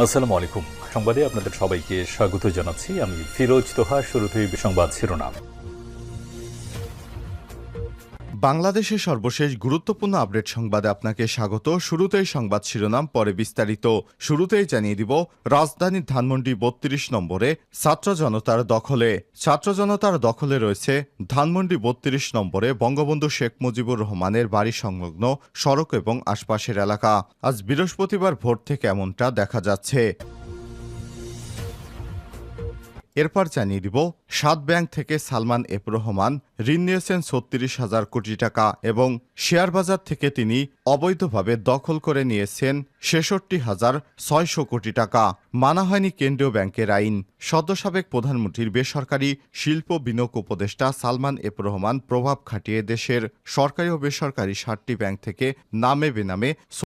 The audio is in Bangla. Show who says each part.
Speaker 1: আসসালামু আলাইকুম। সংবাদে আপনাদের সবাইকে স্বাগত জানাচ্ছি। আমি ফিরোজ তোহা। শুরুতেই সংবাদ শিরোনাম।
Speaker 2: বাংলাদেশের সর্বশেষ গুরুত্বপূর্ণ আপডেট সংবাদে আপনাকে স্বাগত। শুরুতেই সংবাদ শিরোনাম, পরে বিস্তারিত। শুরুতেই জানিয়ে দিব, রাজধানীর ধানমন্ডি ৩২ নম্বরে ছাত্র জনতার দখলে রয়েছে ধানমন্ডি ৩২ নম্বরে বঙ্গবন্ধু শেখ মুজিবুর রহমানের বাড়ি সংলগ্ন সড়ক এবং আশপাশের এলাকা। আজ বৃহস্পতিবার ভোর থেকে এমনটা দেখা যাচ্ছে। এরপর জানিয়ে দিব, ৭ ব্যাংক থেকে সালমান এফ রহমান ঋণ নিয়েছেন ৩৬,০০০ কোটি টাকা এবং শেয়ার বাজার থেকে তিনি অবৈধভাবে দখল করে নিয়েছেন ৬৬,৬০০ কোটি টাকা। মানা হয়নি কেন্দ্রীয় ব্যাংকের আইন। সদ্য সাবেক প্রধানমন্ত্রীর বেসরকারি শিল্প বিনিয়োগ উপদেষ্টা সালমান এফ রহমান প্রভাব খাটিয়ে দেশের সরকারি ও বেসরকারি ৭টি ব্যাংক থেকে নামে বেনামে